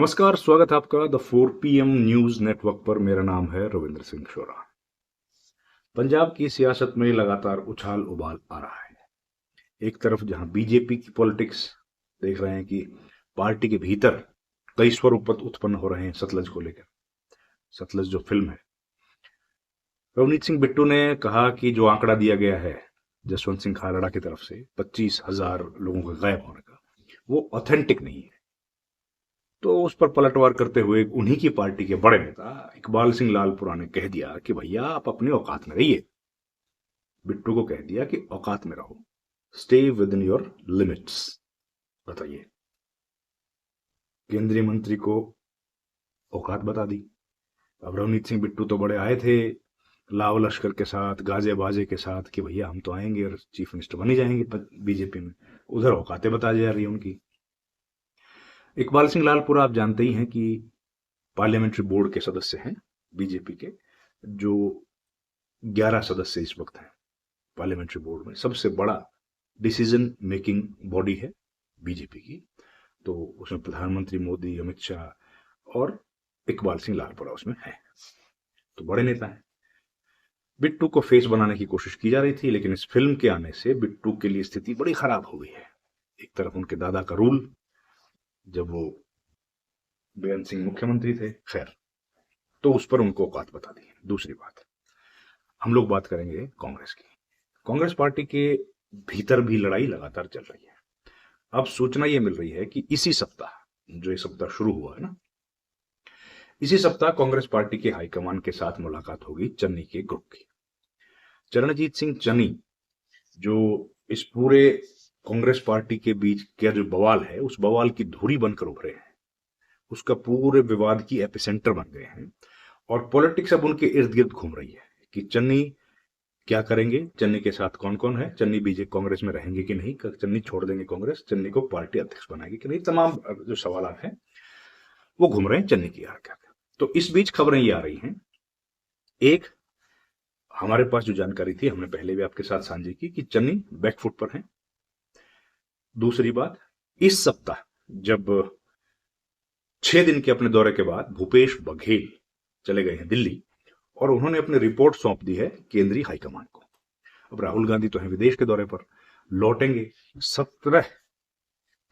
नमस्कार, स्वागत है आपका द 4 PM न्यूज नेटवर्क पर। मेरा नाम है रविंद्र सिंह शोरा। पंजाब की सियासत में लगातार उछाल उबाल आ रहा है। एक तरफ जहां बीजेपी की पॉलिटिक्स देख रहे हैं कि पार्टी के भीतर कई स्वर उत्पन्न हो रहे हैं सतलज को लेकर। सतलज जो फिल्म है, रवनीत सिंह बिट्टू ने कहा कि जो आंकड़ा दिया गया है जसवंत सिंह खालड़ा की तरफ से 25,000 लोगों के गायब होने का, वो ऑथेंटिक नहीं है। तो उस पर पलटवार करते हुए उन्हीं की पार्टी के बड़े नेता इकबाल सिंह लालपुरा ने कह दिया कि भैया आप अपनी औकात में रहिए। बिट्टू को कह दिया कि औकात में रहो, stay with in your limits. बताइए, केंद्रीय मंत्री को औकात बता दी। अब रवनीत सिंह बिट्टू तो बड़े आए थे लाव लश्कर के साथ, गाजे बाजे के साथ कि भैया हम तो आएंगे और चीफ मिनिस्टर बन ही जाएंगे बीजेपी में। उधर औकातें बता जा रही है उनकी। इकबाल सिंह लालपुरा आप जानते ही हैं कि पार्लियामेंट्री बोर्ड के सदस्य हैं बीजेपी के, जो 11 सदस्य इस वक्त हैं पार्लियामेंट्री बोर्ड में। सबसे बड़ा डिसीजन मेकिंग बॉडी है बीजेपी की। तो उसमें प्रधानमंत्री मोदी, अमित शाह और इकबाल सिंह लालपुरा उसमें है। तो बड़े नेता हैं। बिट्टू को फेस बनाने की कोशिश की जा रही थी, लेकिन इस फिल्म के आने से बिट्टू के लिए स्थिति बड़ी खराब हो गई है। एक तरफ उनके दादा का रूल, जब वो बेअंत सिंह मुख्यमंत्री थे, खैर, तो उस पर उनको औकात बता दी। दूसरी बात, हम लोग बात करेंगे कांग्रेस की। कांग्रेस पार्टी के भीतर भी लड़ाई लगातार चल रही है। अब सूचना ये मिल रही है कि इसी सप्ताह, जो ये सप्ताह शुरू हुआ है ना, इसी सप्ताह कांग्रेस पार्टी के हाईकमान के साथ मुलाकात होगी चन्नी के ग्रुप की। चरणजीत सिंह चन्नी, जो इस पूरे कांग्रेस पार्टी के बीच का जो बवाल है, उस बवाल की धुरी बनकर उभरे हैं, उसका पूरे विवाद की एपिसेंटर बन गए हैं। और पॉलिटिक्स अब उनके इर्द गिर्द घूम रही है कि चन्नी क्या करेंगे, चन्नी के साथ कौन कौन है, चन्नी बीजेपी कांग्रेस में रहेंगे कि नहीं, चन्नी छोड़ देंगे कांग्रेस, चन्नी को पार्टी अध्यक्ष बनाएगी कि नहीं। तमाम जो सवाल हैं वो घूम रहे हैं चन्नी की आड़। तो इस बीच खबरें ये आ रही हैं, एक, हमारे पास जो जानकारी थी हमने पहले भी आपके साथ साझी की कि चन्नी बैकफुट पर हैं। दूसरी बात, इस सप्ताह जब 6 दिन के अपने दौरे के बाद भूपेश बघेल चले गए हैं दिल्ली, और उन्होंने अपनी रिपोर्ट सौंप दी है केंद्रीय हाईकमान को। अब राहुल गांधी तो हैं विदेश के दौरे पर, लौटेंगे 17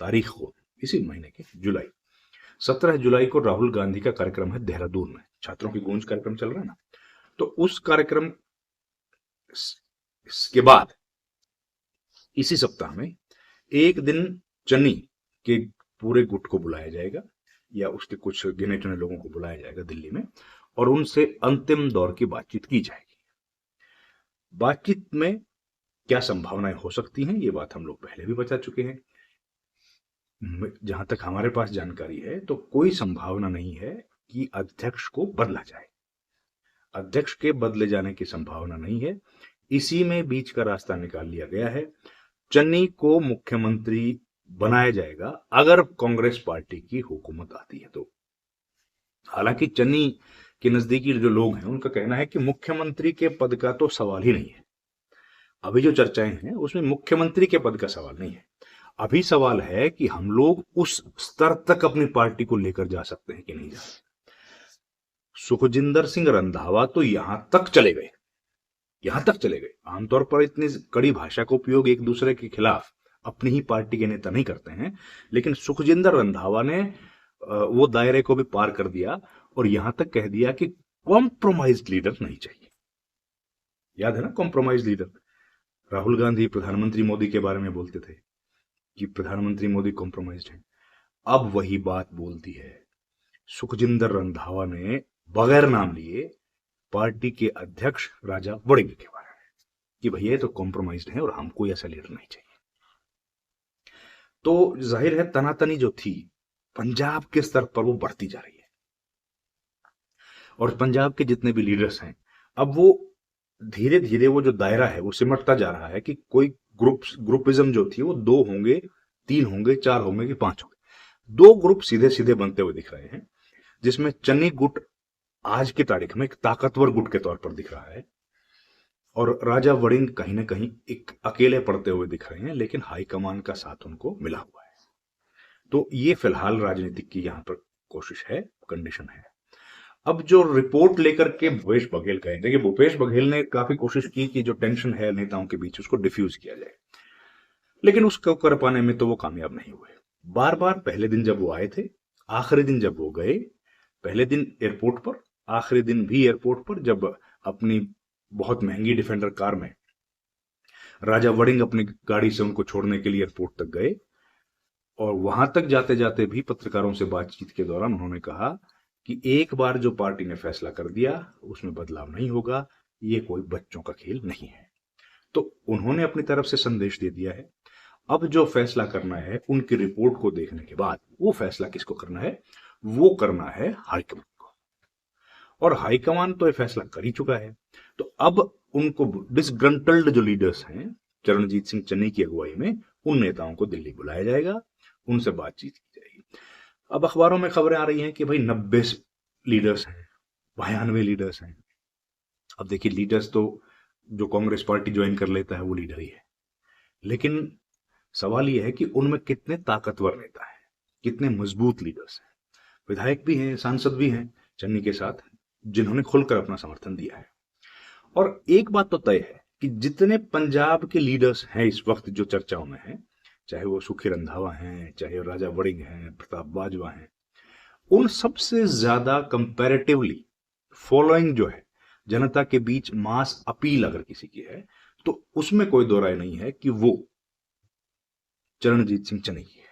तारीख को, इसी महीने के जुलाई, 17 जुलाई को राहुल गांधी का कार्यक्रम है देहरादून में। छात्रों की गूंज कार्यक्रम चल रहा है ना, तो उस कार्यक्रम के बाद इसी सप्ताह में एक दिन चन्नी के पूरे गुट को बुलाया जाएगा, या उसके कुछ गिने चुने लोगों को बुलाया जाएगा दिल्ली में, और उनसे अंतिम दौर की बातचीत की जाएगी। बातचीत में क्या संभावनाएं हो सकती हैं, ये बात हम लोग पहले भी बता चुके हैं। जहां तक हमारे पास जानकारी है तो कोई संभावना नहीं है कि अध्यक्ष को बदला जाए। अध्यक्ष के बदले जाने की संभावना नहीं है। इसी में बीच का रास्ता निकाल लिया गया है। चन्नी को मुख्यमंत्री बनाया जाएगा अगर कांग्रेस पार्टी की हुकूमत आती है तो। हालांकि चन्नी के नजदीकी जो लोग हैं उनका कहना है कि मुख्यमंत्री के पद का तो सवाल ही नहीं है। अभी जो चर्चाएं हैं उसमें मुख्यमंत्री के पद का सवाल नहीं है। अभी सवाल है कि हम लोग उस स्तर तक अपनी पार्टी को लेकर जा सकते हैं कि नहीं जा सकते। सुखजिंदर सिंह रंधावा तो यहां तक चले गए, आमतौर पर इतनी कड़ी भाषा का उपयोग एक दूसरे के खिलाफ अपनी ही पार्टी के नेता नहीं करते हैं, लेकिन सुखजिंदर रंधावा ने वो दायरे को भी पार कर दिया और यहां तक कह दिया कि कॉम्प्रोमाइज लीडर नहीं चाहिए। याद है ना, कॉम्प्रोमाइज लीडर। राहुल गांधी प्रधानमंत्री मोदी के बारे में बोलते थे कि प्रधानमंत्री मोदी कॉम्प्रोमाइज्ड हैं। अब वही बात बोलती है सुखजिंदर रंधावा ने बगैर नाम लिए पार्टी के अध्यक्ष राजा वड़िंग के बारे में कि भैया तो कॉम्प्रोमाइज्ड है और हमको ऐसा लीडर नहीं चाहिए। तो जाहिर है तनातनी जो थी पंजाब के स्तर पर वो बढ़ती जा रही है, और पंजाब के जितने भी लीडर्स हैं अब वो धीरे धीरे वो जो दायरा है वो सिमटता जा रहा है कि कोई ग्रुपिज्म जो थी वो 2 होंगे, 3 होंगे, 4 होंगे कि 5 होंगे। 2 ग्रुप सीधे सीधे बनते हुए दिख रहे हैं, जिसमें चन्नी गुट आज की तारीख में एक ताकतवर गुट के तौर पर दिख रहा है, और राजा वड़िंग कहीं ना कहीं एक अकेले पड़ते हुए दिख रहे हैं, लेकिन हाईकमान का साथ उनको मिला हुआ है। तो ये फिलहाल राजनीतिक की यहाँ पर कोशिश है, कंडीशन है। अब जो रिपोर्ट लेकर के भूपेश बघेल कहें, देखिए भूपेश बघेल ने काफी कोशिश की कि जो टेंशन है नेताओं के बीच उसको डिफ्यूज किया जाए, लेकिन उसको कर पाने में तो वो कामयाब नहीं हुए। बार बार पहले दिन जब वो आए थे, आखिरी दिन जब वो गए, पहले दिन एयरपोर्ट पर, आखिरी दिन भी एयरपोर्ट पर, जब अपनी बहुत महंगी डिफेंडर कार में राजा वड़िंग अपनी गाड़ी से उनको छोड़ने के लिए एयरपोर्ट तक गए, और वहां तक जाते जाते भी पत्रकारों से बातचीत के दौरान उन्होंने कहा कि एक बार जो पार्टी ने फैसला कर दिया उसमें बदलाव नहीं होगा, ये कोई बच्चों का खेल नहीं है। तो उन्होंने अपनी तरफ से संदेश दे दिया है। अब जो फैसला करना है उनकी रिपोर्ट को देखने के बाद, वो फैसला किसको करना है? वो करना है हाईकमान को, और हाईकमान तो ये फैसला कर ही चुका है। तो अब उनको डिसग्रंटल्ड जो लीडर्स हैं चरणजीत सिंह चन्नी की अगुवाई में, उन नेताओं को दिल्ली बुलाया जाएगा, उनसे बातचीत की जाएगी। अब अखबारों में खबरें आ रही हैं कि भाई 90 लीडर्स हैं, 92 लीडर्स हैं। अब देखिए, लीडर्स तो जो कांग्रेस पार्टी ज्वाइन कर लेता है वो लीडर ही है, लेकिन सवाल यह है कि उनमें कितने ताकतवर नेता हैं, कितने मजबूत लीडर्स हैं। विधायक भी हैं, सांसद भी हैं चन्नी के साथ, जिन्होंने खुलकर अपना समर्थन दिया है। और एक बात तो तय है कि जितने पंजाब के लीडर्स हैं इस वक्त जो चर्चाओं में हैं, चाहे वो सुखी रंधावा हैं, चाहे राजा वड़िंग हैं, प्रताप बाजवा हैं, उन सबसे ज्यादा कंपैरेटिवली फॉलोइंग जो है जनता के बीच, मास अपील अगर किसी की है, तो उसमें कोई दो राय नहीं है कि वो चरणजीत सिंह चन्नी की है।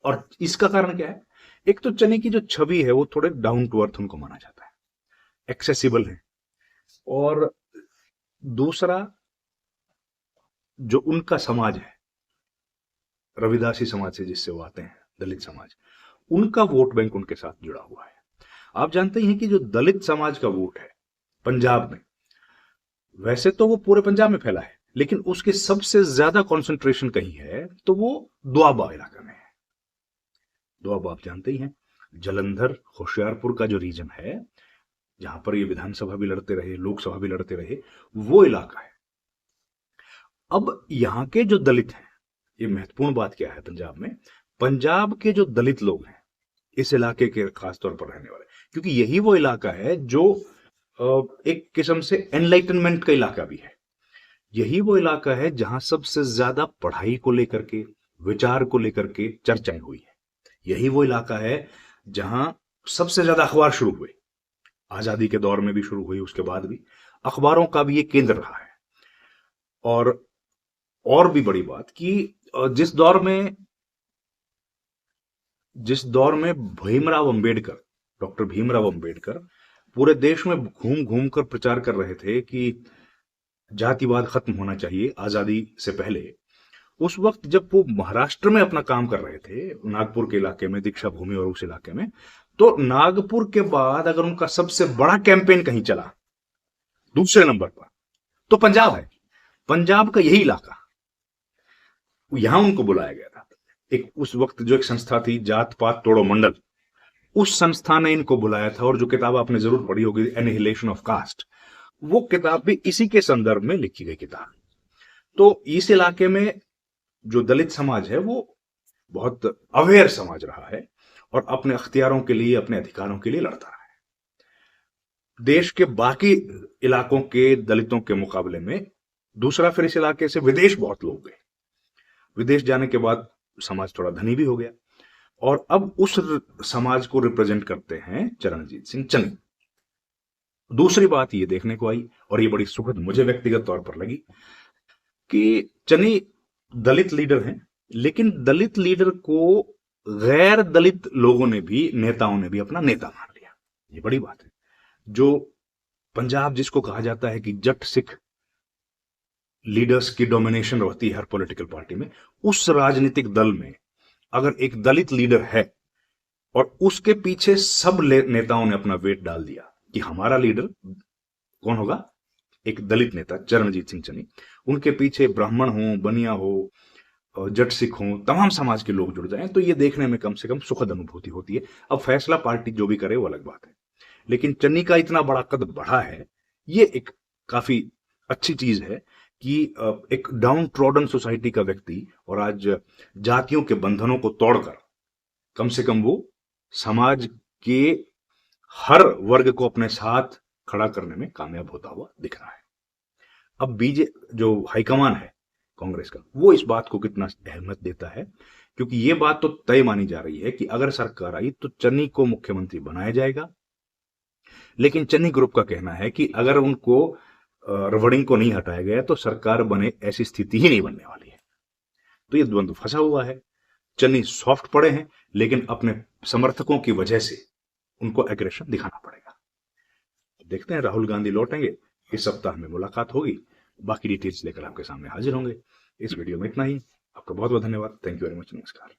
और इसका कारण क्या है? एक तो चन्नी की जो छवि है वो थोड़े डाउन टू अर्थ उनको माना जाता है, एक्सेसिबल है, और दूसरा जो उनका समाज है, रविदासी समाज से जिससे वो आते हैं, दलित समाज, उनका वोट बैंक उनके साथ जुड़ा हुआ है। आप जानते हैं कि जो दलित समाज का वोट है पंजाब में, वैसे तो वो पूरे पंजाब में फैला है, लेकिन उसके सबसे ज्यादा कंसंट्रेशन कहीं है तो वो दोआबा इलाका में है। दोआबा आप जानते ही हैं, जलंधर होशियारपुर का जो रीजन है, जहां पर ये विधानसभा भी लड़ते रहे, लोकसभा भी लड़ते रहे, वो इलाका है। अब यहां के जो दलित हैं, ये महत्वपूर्ण बात क्या है पंजाब में, पंजाब के जो दलित लोग हैं इस इलाके के खासतौर पर रहने वाले, क्योंकि यही वो इलाका है जो एक किस्म से एनलाइटनमेंट का इलाका भी है। यही वो इलाका है जहां सबसे ज्यादा पढ़ाई को लेकर के, विचार को लेकर के चर्चाएं हुई है। यही वो इलाका है जहां सबसे ज्यादा अखबार शुरू हुए, आजादी के दौर में भी शुरू हुई, उसके बाद भी अखबारों का भी ये केंद्र रहा है। और भी बड़ी बात कि जिस दौर में भीमराव अंबेडकर, डॉक्टर भीमराव अंबेडकर पूरे देश में घूम घूम कर प्रचार कर रहे थे कि जातिवाद खत्म होना चाहिए आजादी से पहले, उस वक्त जब वो महाराष्ट्र में अपना काम कर रहे थे, नागपुर के इलाके में, दीक्षा भूमि और उस इलाके में, तो नागपुर के बाद अगर उनका सबसे बड़ा कैंपेन कहीं चला दूसरे नंबर पर, तो पंजाब है। पंजाब का यही इलाका, यहां उनको बुलाया गया था। एक उस वक्त जो एक संस्था थी, जात पात तोड़ो मंडल, उस संस्था ने इनको बुलाया था। और जो किताब आपने जरूर पढ़ी होगी, एनिहिलेशन ऑफ कास्ट, वो किताब भी इसी के संदर्भ में लिखी गई किताब। तो इस इलाके में जो दलित समाज है वो बहुत अवेयर समाज रहा है और अपने अख्तियारों के लिए, अपने अधिकारों के लिए लड़ता रहा है। देश के बाकी इलाकों के दलितों के मुकाबले में दूसरा, फिर इस इलाके से विदेश बहुत लोग गए। विदेश जाने के बाद समाज थोड़ा धनी भी हो गया, और अब उस समाज को रिप्रेजेंट करते हैं चरणजीत सिंह चन्नी। दूसरी बात ये देखने को आई, और ये बड़ी सुखद मुझे व्यक्तिगत तौर पर लगी, कि चन्नी दलित लीडर हैं, लेकिन दलित लीडर को गैर दलित लोगों ने भी, नेताओं ने भी अपना नेता मान लिया। ये बड़ी बात है। जो पंजाब जिसको कहा जाता है कि जट सिख लीडर्स की डोमिनेशन रहती है हर पॉलिटिकल पार्टी में, उस राजनीतिक दल में अगर एक दलित लीडर है और उसके पीछे सब नेताओं ने अपना वेट डाल दिया कि हमारा लीडर कौन होगा, एक दलित नेता चरणजीत सिंह चन्नी, उनके पीछे ब्राह्मण हो, बनिया हो, जट सिख हो, तमाम समाज के लोग जुड़ जाएं, तो ये देखने में कम से कम सुखद अनुभूति होती है। अब फैसला पार्टी जो भी करे वो अलग बात है, लेकिन चन्नी का इतना बड़ा कद बढ़ा है, ये एक काफी अच्छी चीज है कि एक डाउन ट्रॉडन सोसाइटी का व्यक्ति और आज जातियों के बंधनों को तोड़कर कम से कम वो समाज के हर वर्ग को अपने साथ खड़ा करने में कामयाब होता हुआ दिख रहा है। अब जो हाईकमान है कांग्रेस का, वो इस बात को कितना अहमियत देता है, क्योंकि ये बात तो तय मानी जा रही है कि अगर सरकार आई तो चन्नी को मुख्यमंत्री बनाया जाएगा। लेकिन चन्नी ग्रुप का कहना है कि अगर उनको रवड़िंग को नहीं हटाया गया तो सरकार बने ऐसी स्थिति ही नहीं बनने वाली है। तो ये द्वंद्व फंसा हुआ है। चन्नी सॉफ्ट पड़े हैं, लेकिन अपने समर्थकों की वजह से उनको एग्रेशन दिखाना पड़ेगा। देखते हैं राहुल गांधी लौटेंगे, इस सप्ताह में मुलाकात होगी, बाकी डिटेल्स लेकर आपके सामने हाजिर होंगे। इस वीडियो में इतना ही। आपका बहुत बहुत धन्यवाद। Thank you very much. नमस्कार।